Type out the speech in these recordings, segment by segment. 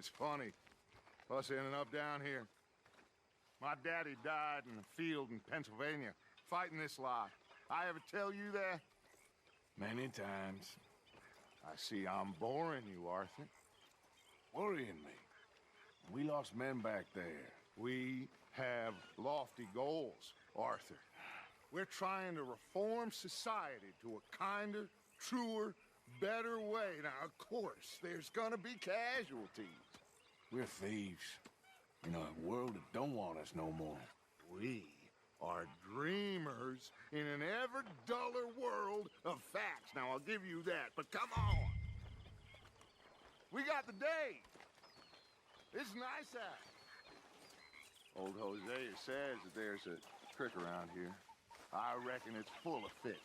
It's funny, us ending up down here. My daddy died in a field in Pennsylvania, fighting this lot. I ever tell you that? Many times. I see I'm boring you, Arthur. Worrying me. We lost men back there. We have lofty goals, Arthur. We're trying to reform society to a kinder, truer, better way. Now, of course, there's gonna be casualties. We're thieves. In a world that don't want us no more. We are dreamers in an ever duller world of facts. Now, I'll give you that, but come on. We got the day. It's nice out. Old Hosea says that there's a creek around here. I reckon it's full of fish.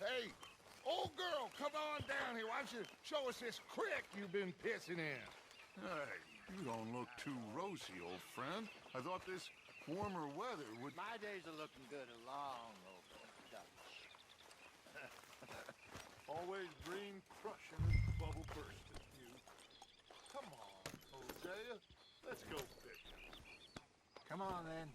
Hey, old girl, come on down here. Why don't you show us this creek you've been pissing in? Hey, you don't look too rosy, old friend. I thought this warmer weather would... My days are looking good along over Dutch. Always green crushing and bubble bursting, you. Come on, Hosea. Let's go fishing. Come on, then.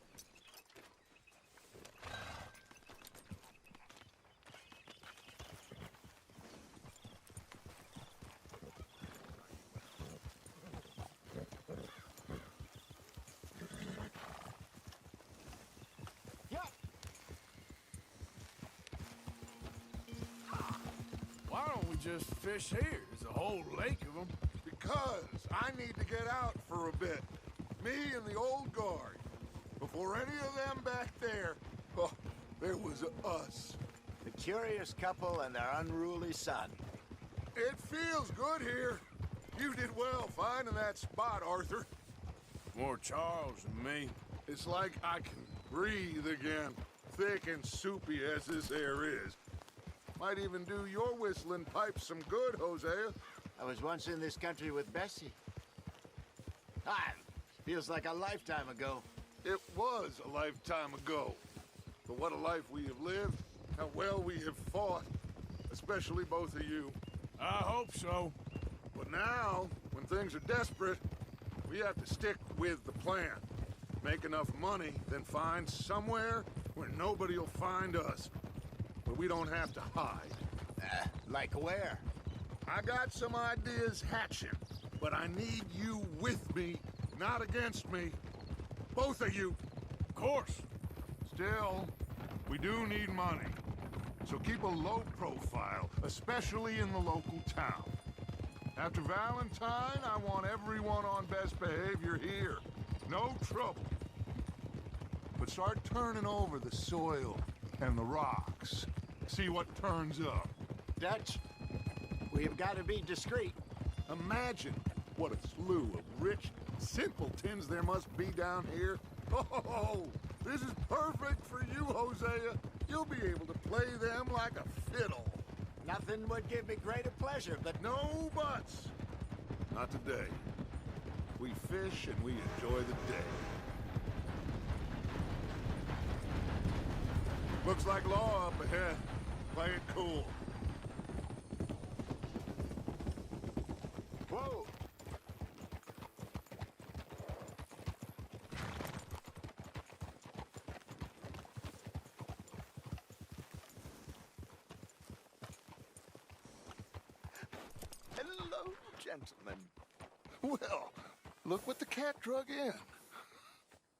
Why don't we just fish here? There's a whole lake of them. Because I need to get out for a bit. Me and the old guard. Before any of them back there, oh, there was us. The curious couple and their unruly son. It feels good here. You did well finding that spot, Arthur. More Charles than me. It's like I can breathe again, thick and soupy as this air is. Might even do your whistling pipes some good, Hosea. I was once in this country with Bessie. Feels like a lifetime ago. It was a lifetime ago. But what a life we have lived, how well we have fought. Especially both of you. I hope so. But now, when things are desperate, we have to stick with the plan. Make enough money, then find somewhere where nobody will find us. Where we don't have to hide. Like where? I got some ideas hatching, but I need you with me, not against me. Both of you. Of course. Still, we do need money. So keep a low profile, especially in the local town. After Valentine, I want everyone on best behavior here. No trouble. But start turning over the soil and the rocks. See what turns up. Dutch, we have got to be discreet. Imagine what a slew of rich simpletons there must be down here. Oh, this is perfect for you, Hosea. You'll be able to play them like a fiddle. Nothing would give me greater pleasure, but No buts. Not today. We fish and we enjoy the day. Looks like law up ahead. Play it cool. Whoa! Hello, gentlemen. Well, look what the cat drug in.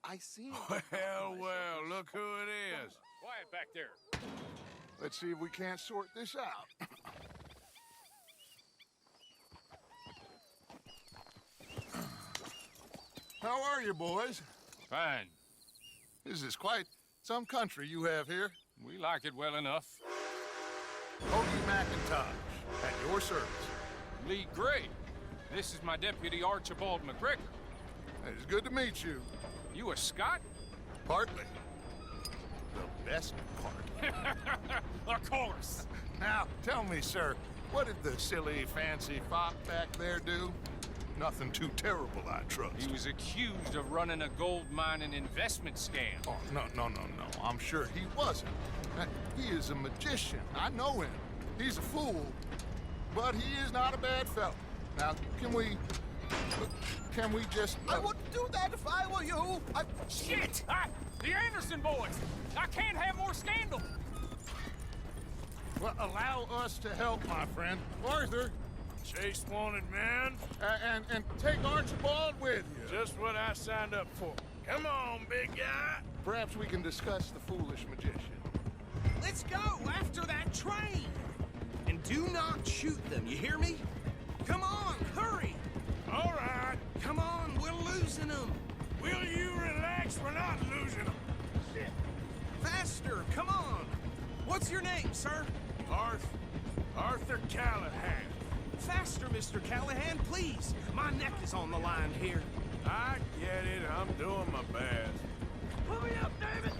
I see him. Well, look who it is. Quiet back there. Let's see if we can't sort this out. How are you, boys? Fine. This is quite some country you have here. We like it well enough. Hoagie McIntosh, at your service. Lee Gray. This is my deputy, Archibald McGregor. It's good to meet you. You a Scot? Partly. The investment part. Of course. Now, tell me, sir, what did the silly, fancy fop back there do? Nothing too terrible, I trust. He was accused of running a gold mining investment scam. Oh, no. I'm sure he wasn't. He is a magician. I know him. He's a fool, but he is not a bad fellow. Now, can we just... I wouldn't do that if I were you. Shit! The Anderson boys! I can't have more scandal! Well, allow us to help, my friend. Arthur, Chase wanted man. and take Archibald with you. Just what I signed up for. Come on, big guy. Perhaps we can discuss the foolish magician. Let's go after that train. And do not shoot them, you hear me? Come on, hurry. All right. Come on, we're losing them. Will you relax? We're not losing them. Shit. Faster, come on. What's your name, sir? Arthur Callahan. Faster, Mr. Callahan, please. My neck is on the line here. I get it. I'm doing my best. Pull me up, David.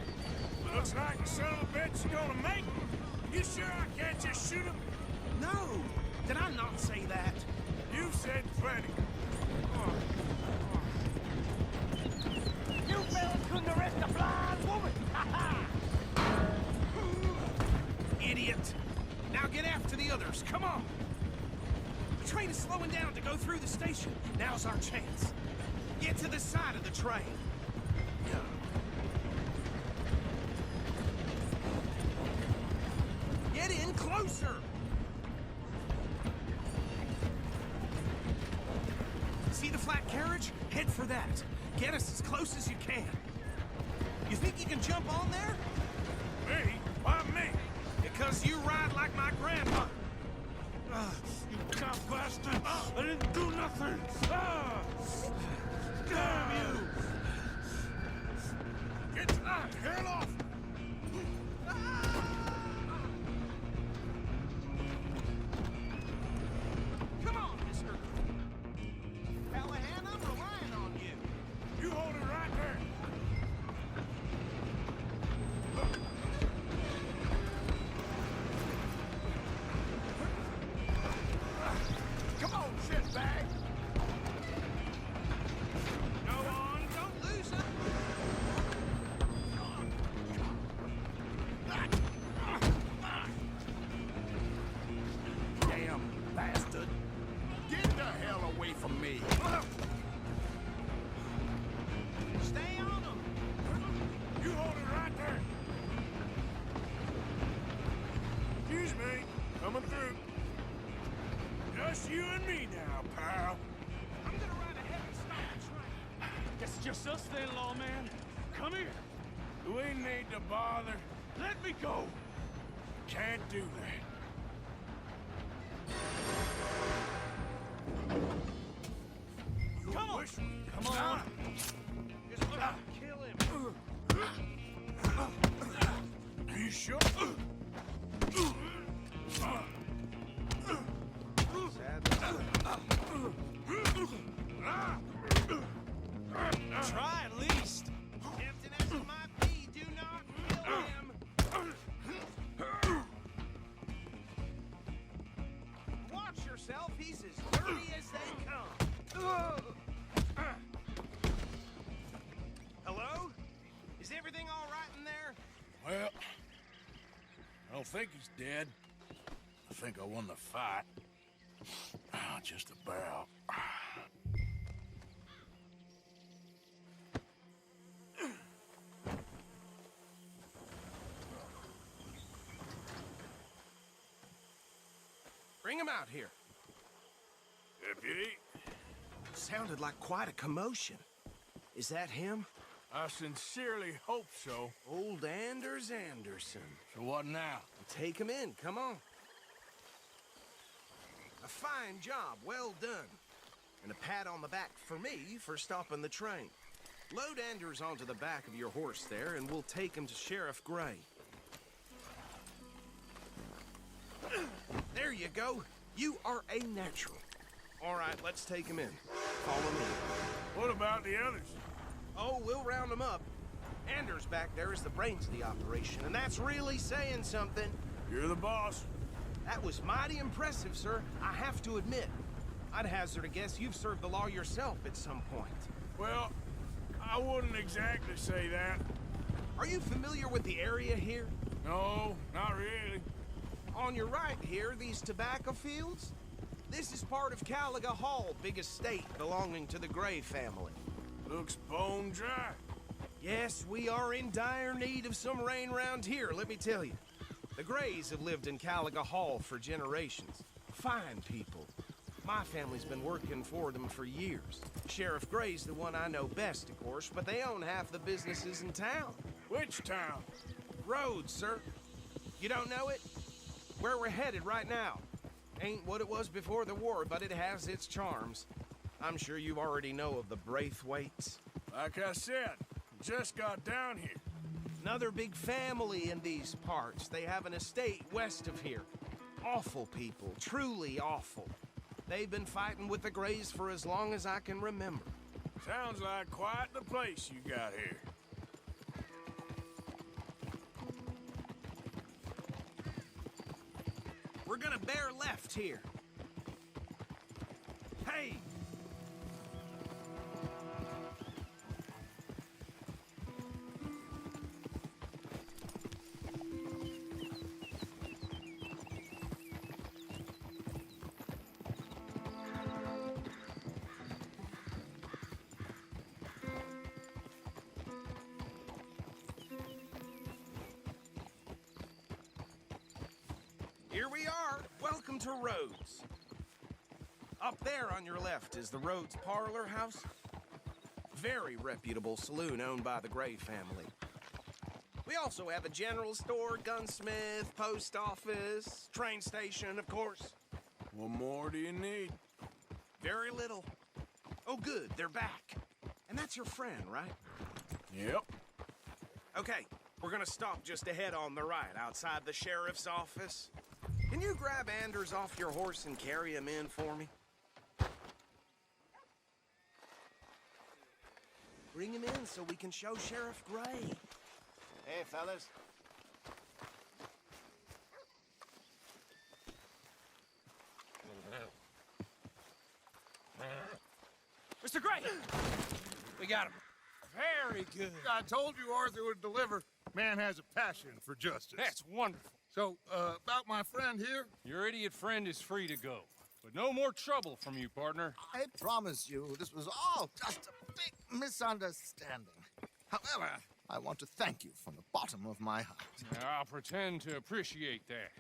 Looks like the son of a bitch is gonna make it. You sure I can't just shoot him? No, did I not say that? You said plenty. You fellas couldn't arrest a blind woman! Idiot! Now get after the others, come on! The train is slowing down to go through the station. Now's our chance. Get to the side of the train. Get in closer! See the flat carriage? Head for that. Get us as close as you can. You think you can jump on there? Me? Why me? Because you ride like my grandma. You cop bastard! I didn't do nothing! Damn you! Get hell off! Come on, mister. Callahan, I'm relying on you. You hold it right there! Come on, shitbag. Go on, don't lose it. Damn bastard. Get the hell away from me. Stay on them. You hold it right there! Excuse me, coming through. Just you and me now, pal. I'm gonna ride ahead and stop the train. Guess it's just us then, lawman. Come here. We need to bother. Let me go. Can't do that. Come on. Come on. Just let me kill him. Are you sure? Try at least. Tempting as it might be, do not kill him. Watch yourself, he's as dirty as they come. Hello? Is everything all right in there? Well, I don't think he's dead. I think I won the fight. Just about. Bring him out here. Deputy, Sounded like quite a commotion. Is that him? I sincerely hope so. Old Anders Anderson. So what now? Take him in, come on. A fine job, well done. And a pat on the back for me for stopping the train. Load Anders onto the back of your horse there, and we'll take him to Sheriff Gray. There you go. You are a natural. All right, let's take him in. Follow me. What about the others? Oh, we'll round them up. Anders back there is the brains of the operation, and that's really saying something. You're the boss. That was mighty impressive, sir. I have to admit. I'd hazard a guess you've served the law yourself at some point. Well, I wouldn't exactly say that. Are you familiar with the area here? No, not really. On your right here, these tobacco fields? This is part of Caliga Hall, big estate belonging to the Gray family. Looks bone dry. Yes, we are in dire need of some rain round here, let me tell you. The Grays have lived in Caliga Hall for generations. Fine people. My family's been working for them for years. Sheriff Gray's the one I know best, of course, but they own half the businesses in town. Which town? Rhodes, sir. You don't know it? Where we're headed right now. Ain't what it was before the war, but it has its charms. I'm sure you already know of the Braithwaites. Like I said, just got down here. Another big family in these parts. They have an estate west of here. Awful people, truly awful. They've been fighting with the Grays for as long as I can remember. Sounds like quite the place you got here. We're gonna bear left here. Hey! Here we are. Welcome to Rhodes. Up there on your left is the Rhodes Parlor House. Very reputable saloon owned by the Gray family. We also have a general store, gunsmith, post office, train station, of course. What more do you need? Very little. Oh, good, they're back. And that's your friend, right? Yep. Okay, we're gonna stop just ahead on the right, outside the sheriff's office. Can you grab Anders off your horse and carry him in for me? Bring him in so we can show Sheriff Gray. Hey, fellas. Mr. Gray! We got him. Very good. I told you Arthur would deliver. Man has a passion for justice. That's wonderful. So, about my friend here? Your idiot friend is free to go. But no more trouble from you, partner. I promise you, this was all just a big misunderstanding. However, I want to thank you from the bottom of my heart. I'll pretend to appreciate that.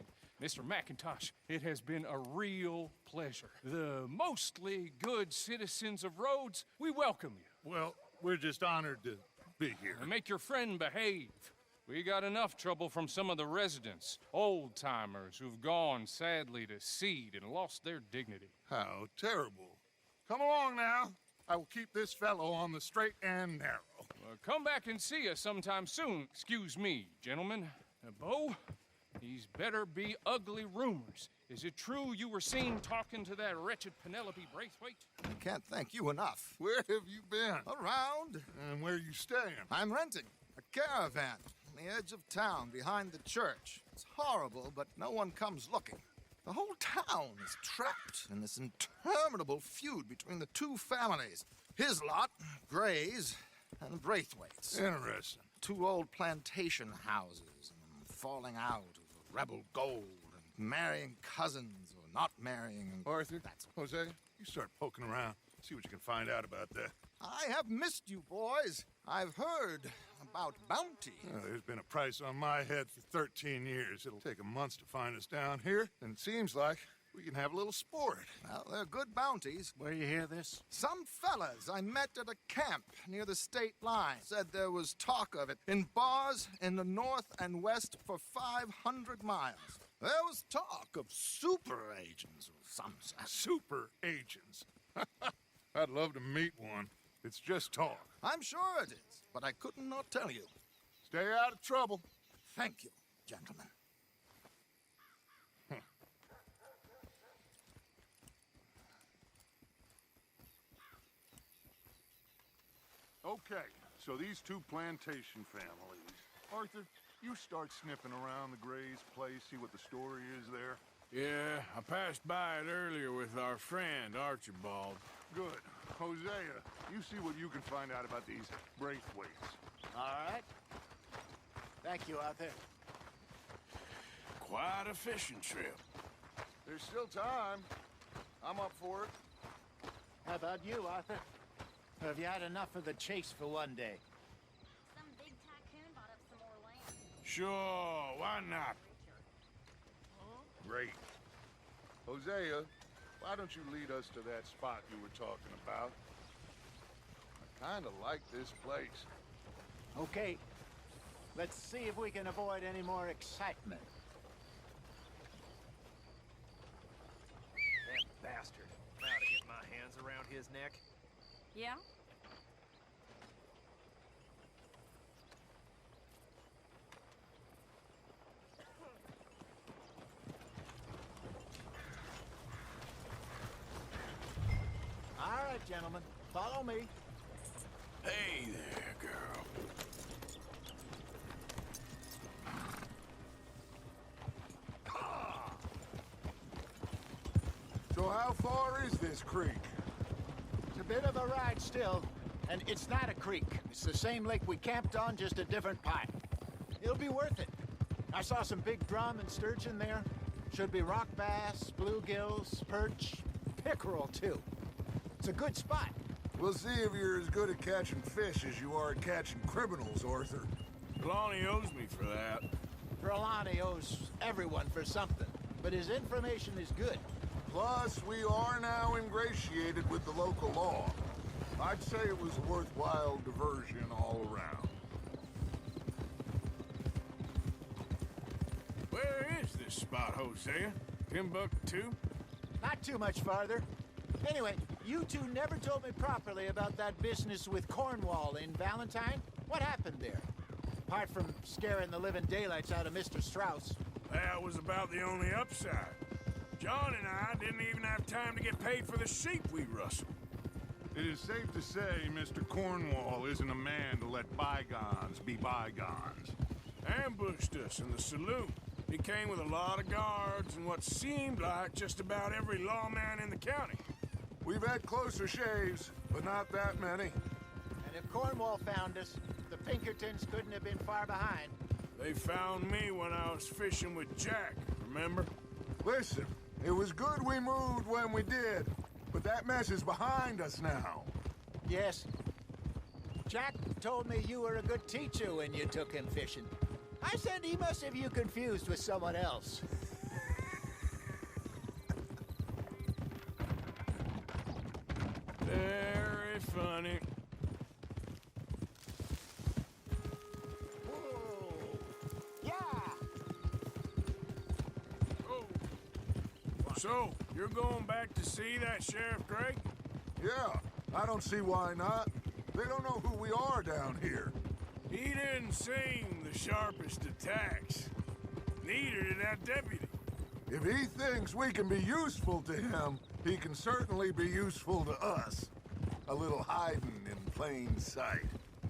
Mr. McIntosh, it has been a real pleasure. The mostly good citizens of Rhodes, we welcome you. Well, we're just honored to be here. And make your friend behave. We got enough trouble from some of the residents, old-timers who've gone, sadly, to seed and lost their dignity. How terrible. Come along now. I will keep this fellow on the straight and narrow. Come back and see us sometime soon. Excuse me, gentlemen. Bo, these better be ugly rumors. Is it true you were seen talking to that wretched Penelope Braithwaite? I can't thank you enough. Where have you been? Around, And where you staying? I'm renting a caravan on the edge of town behind the church. It's horrible, but no one comes looking. The whole town is trapped in this interminable feud between the two families. His lot, Gray's, and Braithwaite's. Interesting. Two old plantation houses, and falling out over rebel gold, and marrying cousins or not marrying. And Arthur, that's Jose, you start poking around. See what you can find out about that. I have missed you, boys. I've heard about bounty. There's been a price on my head for 13 years. It'll take a month to find us down here, and it seems like we can have a little sport. Well, they're good bounties. Where you hear this? Some fellas I met at a camp near the state line said there was talk of it in bars in the north and west for 500 miles. There was talk of super agents or some such. Super agents. I'd love to meet one. It's just talk. I'm sure it is, but I couldn't not tell you. Stay out of trouble. Thank you, gentlemen. Okay, So these two plantation families. Arthur, you start sniffing around the Gray's place, see what the story is there. Yeah, I passed by it earlier with our friend, Archibald. Good. Hosea, you see what you can find out about these Braithwaites. All right. Thank you, Arthur. Quite a fishing trip. There's still time. I'm up for it. How about you, Arthur? Or have you had enough of the chase for one day? Some big tycoon bought up some more land. Sure, why not? Great. Hosea, why don't you lead us to that spot you were talking about? I kind of like this place. Okay. Let's see if we can avoid any more excitement. That bastard. I ought to get my hands around his neck. Yeah? All right, gentlemen. Follow me. Hey there, girl. So how far is this creek? It's a bit of a ride still, and it's not a creek. It's the same lake we camped on, just a different pipe. It'll be worth it. I saw some big drum and sturgeon there. Should be rock bass, bluegills, perch, pickerel, too. It's a good spot. We'll see if you're as good at catching fish as you are at catching criminals, Arthur. Lonnie owes me for that. Trelawney owes everyone for something, but his information is good. Plus, we are now ingratiated with the local law. I'd say it was a worthwhile diversion all around. Where is this spot, Hosea? Timbuktu? Not too much farther. Anyway, you two never told me properly about that business with Cornwall in Valentine. What happened there? Apart from scaring the living daylights out of Mr. Strauss. That was about the only upside. John and I didn't even have time to get paid for the sheep we rustled. It is safe to say Mr. Cornwall isn't a man to let bygones be bygones. Ambushed us in the saloon. He came with a lot of guards and what seemed like just about every lawman in the county. We've had closer shaves, but not that many. And if Cornwall found us, the Pinkertons couldn't have been far behind. They found me when I was fishing with Jack, remember? Listen, it was good we moved when we did, but that mess is behind us now. Yes. Jack told me you were a good teacher when you took him fishing. I said he must have you confused with someone else. Very funny. Whoa. Yeah! Oh. So, you're going back to see that Sheriff Gray? Yeah, I don't see why not. They don't know who we are down here. He didn't seem the sharpest attacks. Neither did that deputy. If he thinks we can be useful to him, he can certainly be useful to us. A little hiding in plain sight.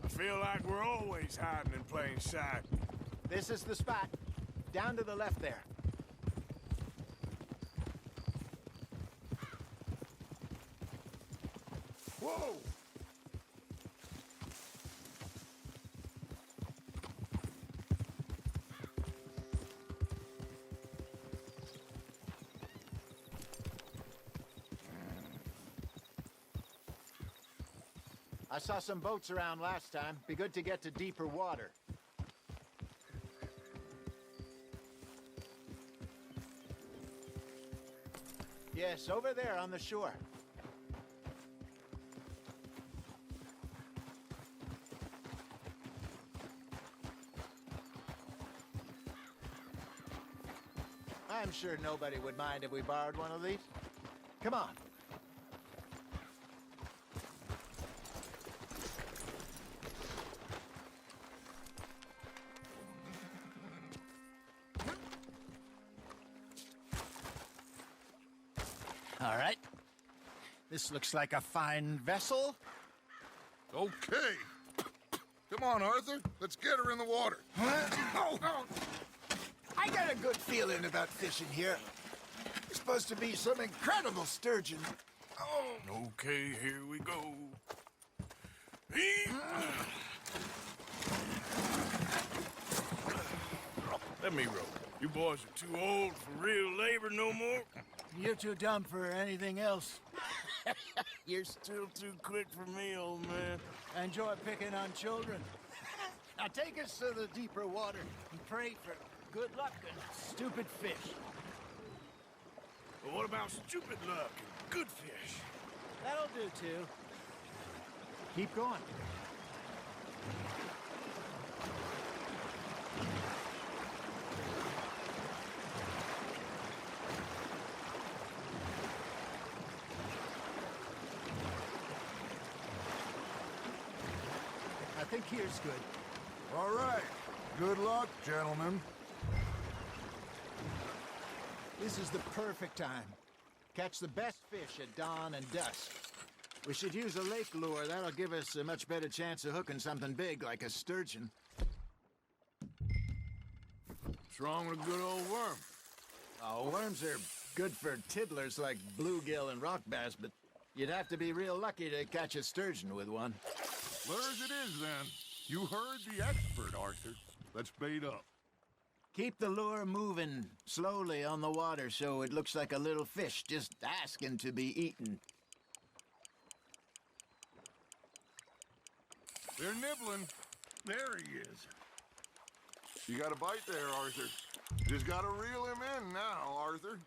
I feel like we're always hiding in plain sight. This is the spot. Down to the left there. Whoa! I saw some boats around last time. Be good to get to deeper water. Yes, over there on the shore. I'm sure nobody would mind if we borrowed one of these. Come on. All right. This looks like a fine vessel. Okay. Come on, Arthur. Let's get her in the water. I got a good feeling about fishing here. It's supposed to be some incredible sturgeon. Okay, here we go. Let me row. You boys are too old for real labor no more. You're too dumb for anything else. You're still too quick for me, old man. Enjoy picking on children. Now take us to the deeper water and pray for good luck and stupid fish. But what about stupid luck and good fish? That'll do, too. Keep going. I think here's good. All right. Good luck, gentlemen. This is the perfect time. Catch the best fish at dawn and dusk. We should use a lake lure. That'll give us a much better chance of hooking something big like a sturgeon. What's wrong with a good old worm? Oh, worms are good for tiddlers like bluegill and rock bass, but you'd have to be real lucky to catch a sturgeon with one. Lures it is, then. You heard the expert, Arthur. Let's bait up. Keep the lure moving slowly on the water so it looks like a little fish just asking to be eaten. They're nibbling. There he is. You got a bite there, Arthur. Just gotta reel him in now, Arthur.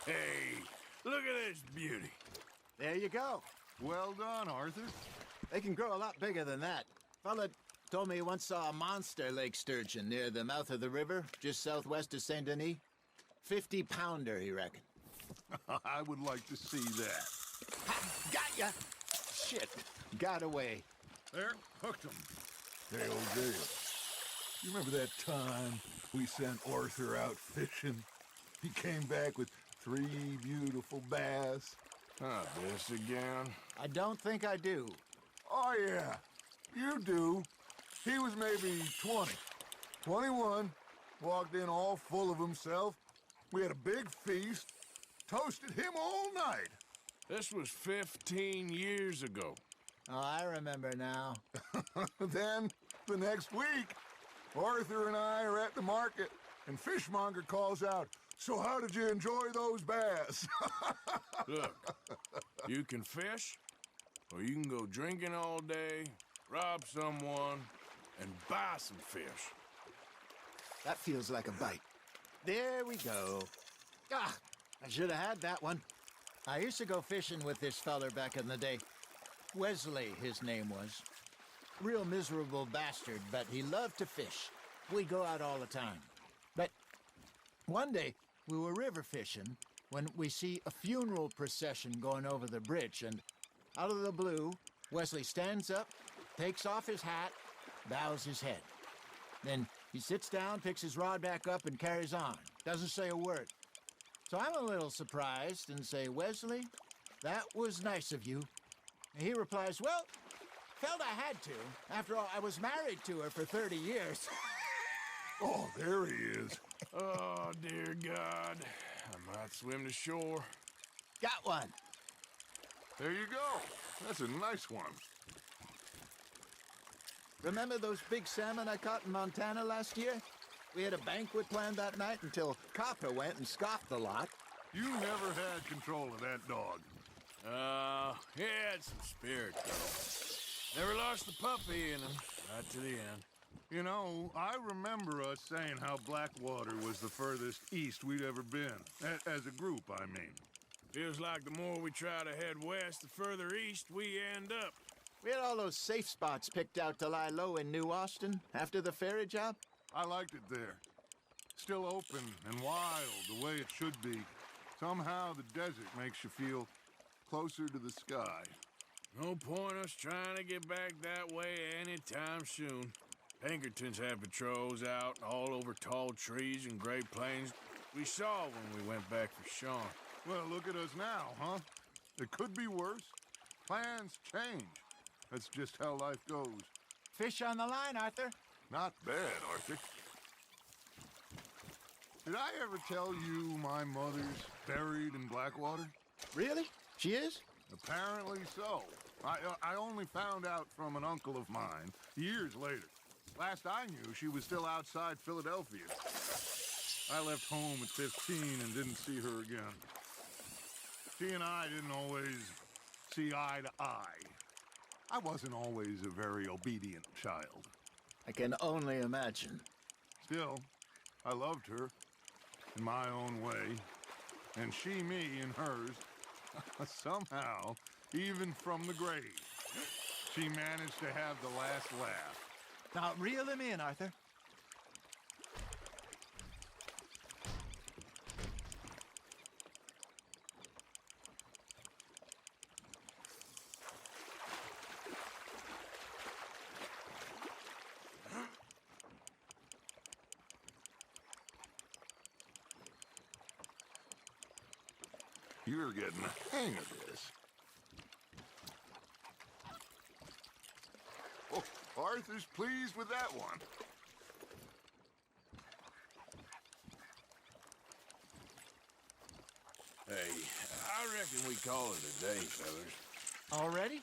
Hey, look at this beauty. There you go. Well done, Arthur. They can grow a lot bigger than that. Fella told me he once saw a monster lake sturgeon near the mouth of the river, just southwest of Saint Denis. 50-pounder, he reckoned. I would like to see that. Ha! Got ya! Shit, got away. There, hooked him. Hey, old Dale. You remember that time we sent Arthur out fishing? He came back with 3 beautiful bass. Ah, this again? I don't think I do. Oh, yeah. You do. He was maybe 20. 21. Walked in all full of himself. We had a big feast. Toasted him all night. This was 15 years ago. Oh, I remember now. Then, the next week, Arthur and I are at the market, and Fishmonger calls out, "So how did you enjoy those bass?" Look, you can fish, or you can go drinking all day, rob someone, and buy some fish. That feels like a bite. There we go. Ah, I should have had that one. I used to go fishing with this feller back in the day. Wesley, his name was. Real miserable bastard, but he loved to fish. We'd go out all the time. But one day, we were river fishing when we see a funeral procession going over the bridge, and out of the blue, Wesley stands up, takes off his hat, bows his head. Then he sits down, picks his rod back up, and carries on. Doesn't say a word. So I'm a little surprised and say, "Wesley, that was nice of you." And he replies, "Well, felt I had to. After all, I was married to her for 30 years. Oh, there he is. Oh, dear God. I might swim to shore. Got one. There you go. That's a nice one. Remember those big salmon I caught in Montana last year? We had a banquet planned that night until Copper went and scoffed the lot. You never had control of that dog. He had some spirit, though. Never lost the puppy in him, right to the end. You know, I remember us saying how Blackwater was the furthest east we'd ever been. As a group, I mean. Feels like the more we try to head west, the further east we end up. We had all those safe spots picked out to lie low in New Austin after the ferry job. I liked it there. Still open and wild, the way it should be. Somehow the desert makes you feel closer to the sky. No point us trying to get back that way anytime soon. Pinkertons had patrols out all over tall trees and Great Plains. We saw when we went back for Sean. Well, look at us now, huh? It could be worse. Plans change. That's just how life goes. Fish on the line, Arthur. Not bad, Arthur. Did I ever tell you my mother's buried in Blackwater? Really? She is? Apparently so. I only found out from an uncle of mine years later. Last I knew, she was still outside Philadelphia. I left home at 15 and didn't see her again. She and I didn't always see eye to eye. I wasn't always a very obedient child. I can only imagine. Still, I loved her in my own way, and she me in hers. Somehow, even from the grave, she managed to have the last laugh. Now, reel him in, Arthur. You're getting the hang of this. Oh, Arthur's pleased with that one. Hey, I reckon we call it a day, fellas. Already?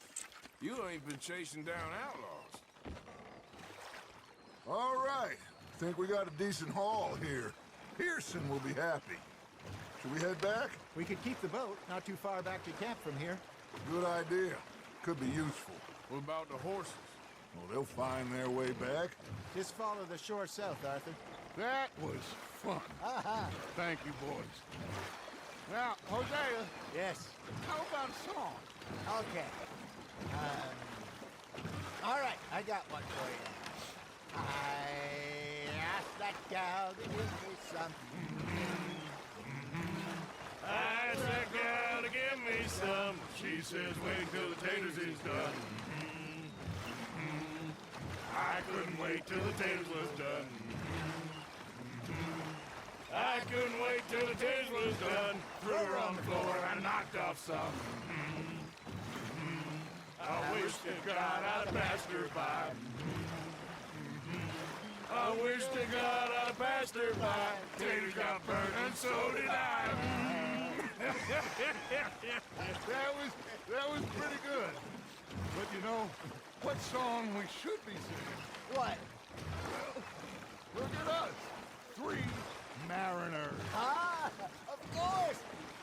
You ain't been chasing down outlaws. All right. Think we got a decent haul here. Pearson will be happy. Should we head back? We could keep the boat not too far back to camp from here. Good idea. Could be useful. What about the horses? Well, they'll find their way back. Just follow the shore south, Arthur. That was fun. Aha! Thank you, boys. Now, Hosea, Yes. how about a song? Okay. All right, I got one for you. I asked that gal to give me some. I asked that gal to give me some. She says, wait till the taters is done. I couldn't wait till the taters was done. I couldn't wait till the taters was done. Threw her on the floor and knocked off some. I wish to God I'd passed her by. I wish to God I'd passed her by. Taters got burned and so did I. That was pretty good. But you know, what song we should be singing? What? Look at us. 3 mariners. Ah, of course.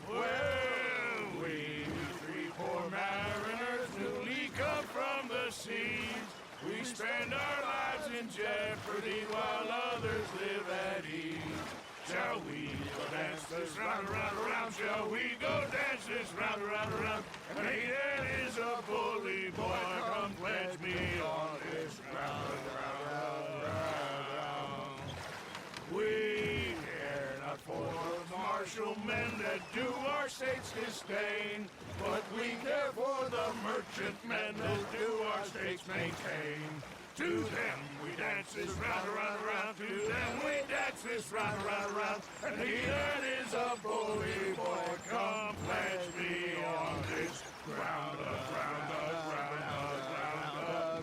Well, we 3 poor mariners newly come from the seas. We spend our lives in jeopardy while others live at ease. Shall we go dance this round, around, around? Shall we go dance this round, around, around? And Aiden is a bully boy. Come pledge me on this round, round, round, round. We care not for the martial men that do our state's disdain, but we care for the merchant men that do our state's maintain. To them we dance this round, around, around. To them we dance this round, around, around. And he that is a bully boy, come pledge me on this ground, ground, ground, ground,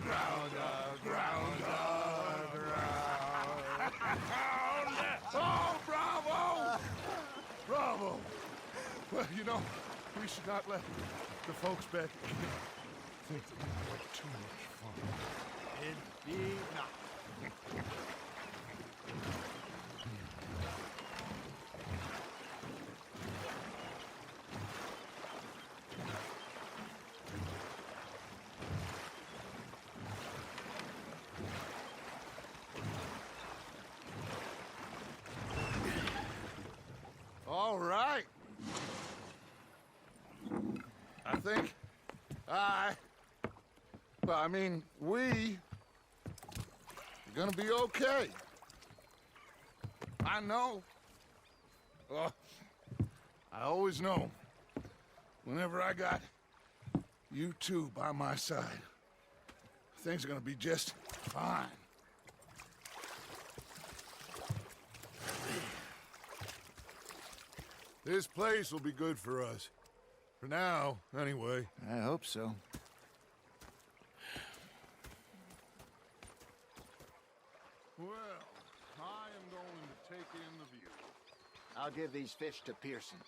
ground, ground, ground. Oh, bravo! Bravo! Well, you know, we should not let the folks back think that we had too much fun. Indeed not. think we are gonna be okay. I know. Well, I always know. Whenever I got you two by my side, things are gonna be just fine. This place will be good for us. For now, anyway. I hope so. Well, I am going to take in the view. I'll give these fish to Pearson.